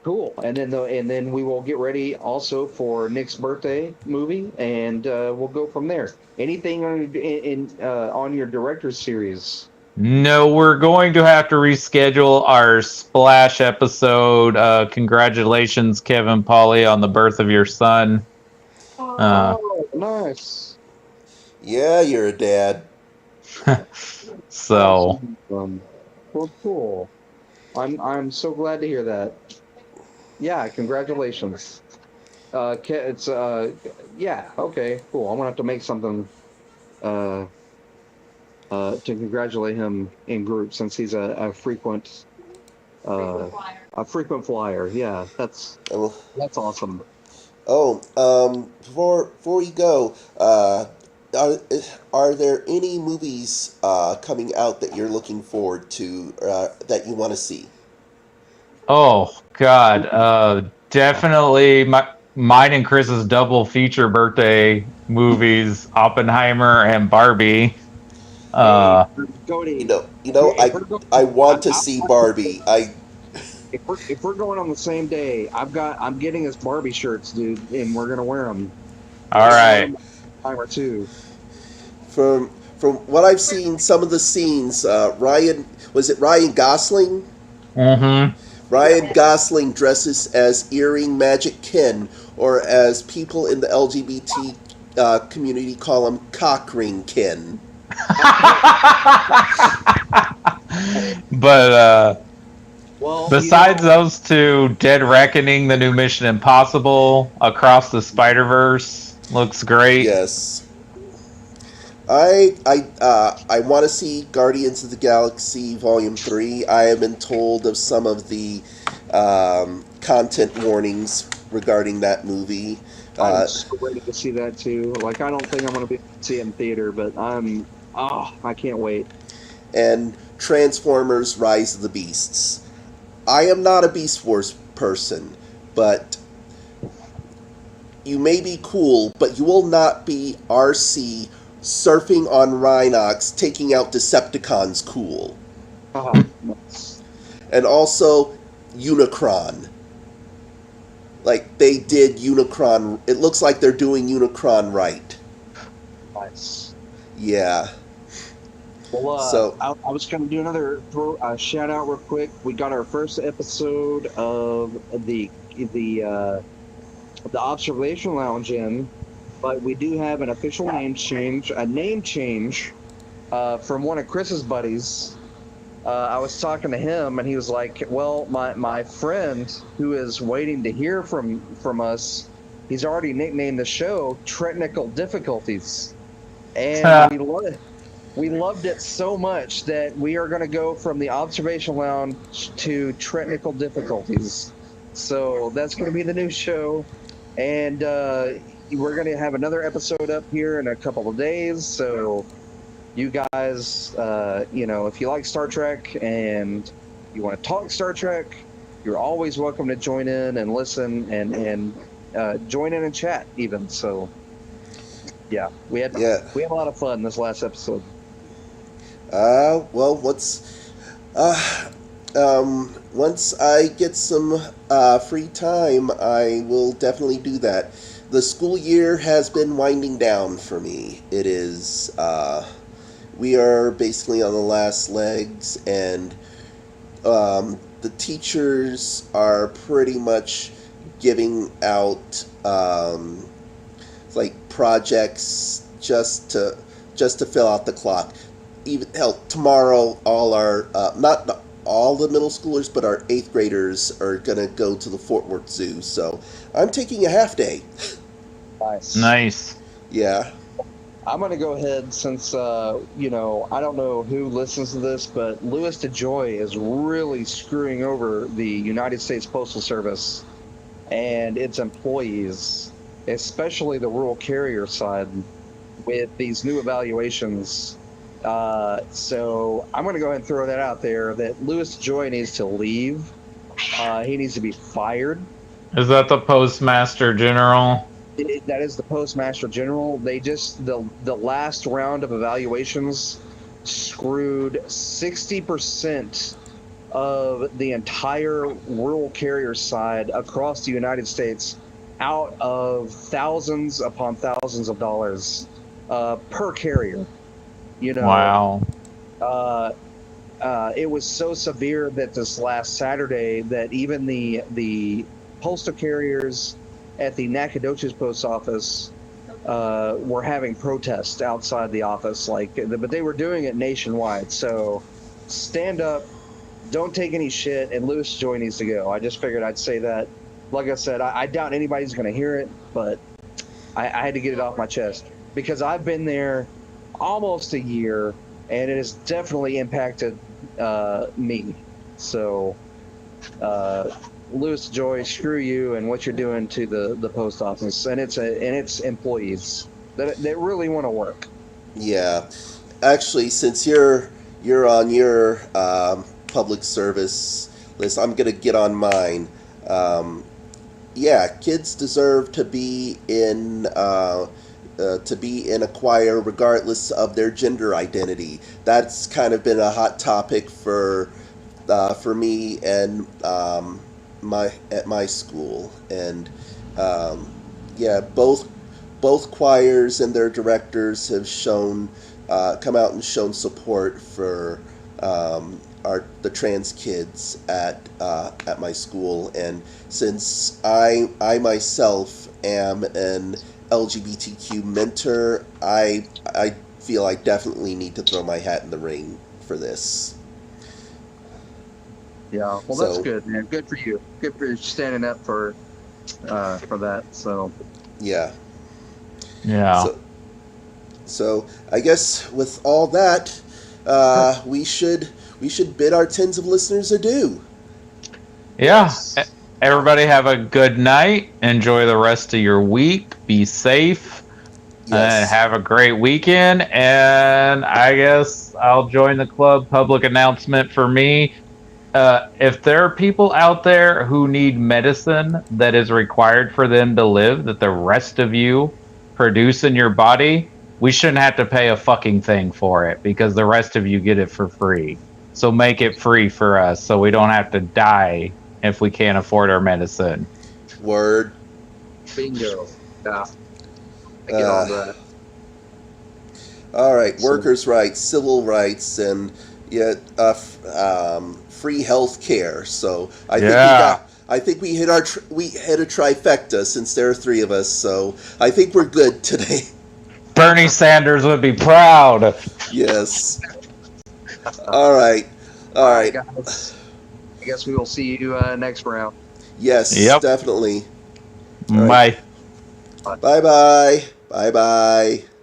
cool. And then we will get ready also for Nick's birthday movie, and we'll go from there. Anything on your director's series? No, we're going to have to reschedule our splash episode. Congratulations, Kevin Polly, on the birth of your son. Uh, Oh, nice. Yeah, you're a dad. so Awesome. Well, cool. I'm so glad to hear that. Yeah, congratulations. It's yeah, okay, cool. I'm gonna have to make something uh to congratulate him in group since he's uh a frequent flyer. Yeah, Oh, that's awesome. before you go, are, are there any movies coming out that you're looking forward to that you want to see? oh God, definitely mine and Chris's double feature birthday movies, Oppenheimer and Barbie. Hey, Uh, You Cody, know, if we're going, I want to I, see Barbie. I if we're going on the same day, I'm getting us Barbie shirts, dude, and we're gonna wear them. We're all gonna wear right. them time or two. from what I've seen, some of the scenes, Ryan Gosling? Mm-hmm. Ryan Gosling dresses as Earring Magic Ken, or as people in the LGBT community call him, Cock Ring Ken. But Well, besides those two, Dead Reckoning, the new Mission Impossible, Across the Spider Verse looks great. Yes. I want to see Guardians of the Galaxy Volume 3. I have been told of some of the content warnings regarding that movie. I'm so ready to see that too. Like, I don't think I'm gonna be able to see it in theater, but I can't wait. And Transformers Rise of the Beasts. I am not a Beast Wars person, but you may be cool, but you will not be RC surfing on Rhinox taking out Decepticons cool. Nice. And also Unicron. Like, they did Unicron. It looks like they're doing Unicron right. Nice. Yeah. Well, So, I was going to do another shout out real quick. We got our first episode of the observation lounge in, but we do have an official name change, from one of Chris's buddies. I was talking to him, and he was like, "Well, my friend who is waiting to hear from us he's already nicknamed the show Technical Difficulties, and we loved it so much that we are going to go from the observation lounge to Technical Difficulties. So that's going to be the new show, and we're going to have another episode up here in a couple of days. So you guys, if you like Star Trek and you want to talk Star Trek, you're always welcome to join in and listen and join in and chat even. So yeah, we had a lot of fun this last episode. Well, once I get some free time, I will definitely do that. The school year has been winding down for me. It is, we are basically on the last legs, and the teachers are pretty much giving out like projects just to fill out the clock. Even hell, tomorrow all our not all the middle schoolers, but our 8th graders are gonna go to the Fort Worth Zoo. So I'm taking a half day. Nice. Yeah. I'm gonna go ahead since I don't know who listens to this, but Louis DeJoy is really screwing over the United States Postal Service and its employees, especially the rural carrier side, with these new evaluations. So I'm going to go ahead and throw that out there that Louis DeJoy needs to leave. He needs to be fired. Is that the Postmaster General? That is the Postmaster General. They just, the last round of evaluations screwed 60% of the entire rural carrier side across the United States out of thousands upon thousands of dollars per carrier. Wow. It was so severe that this last Saturday that even the postal carriers at the Nacogdoches post office were having protests outside the office, but they were doing it nationwide. So stand up, don't take any shit, and Louis DeJoy needs to go. I just figured I'd say that. Like I said, I doubt anybody's going to hear it, but I had to get it off my chest because I've been there almost a year, and it has definitely impacted me. So, Louis DeJoy, screw you and what you're doing to the post office and its employees that really want to work. Yeah, actually, since you're on your public service list, I'm gonna get on mine. Kids deserve to be in a choir regardless of their gender identity. That's kind of been a hot topic for me and at my school, and both choirs and their directors have come out and shown support for the trans kids at my school. And since I myself am an LGBTQ mentor, I feel I definitely need to throw my hat in the ring for this. Yeah, well, that's good, man. Good for you. Good for you standing up for that. So yeah. Yeah. So I guess with all that, we should bid our tens of listeners adieu. Yeah. Yes. Everybody have a good night. Enjoy the rest of your week. Be safe. And have a great weekend. And I guess I'll join the club. Public announcement for me. If there are people out there who need medicine that is required for them to live, that the rest of you produce in your body, we shouldn't have to pay a fucking thing for it because the rest of you get it for free. So make it free for us so we don't have to die if we can't afford our medicine. Word. Bingo. Yeah. I get all that. All right. Workers' rights, civil rights, and free health care. So I think we hit a trifecta since there are 3 of us. So I think we're good today. Bernie Sanders would be proud. Yes. All right. Guys. I guess we will see you next round. Yes, definitely. Bye. Bye bye. Bye bye.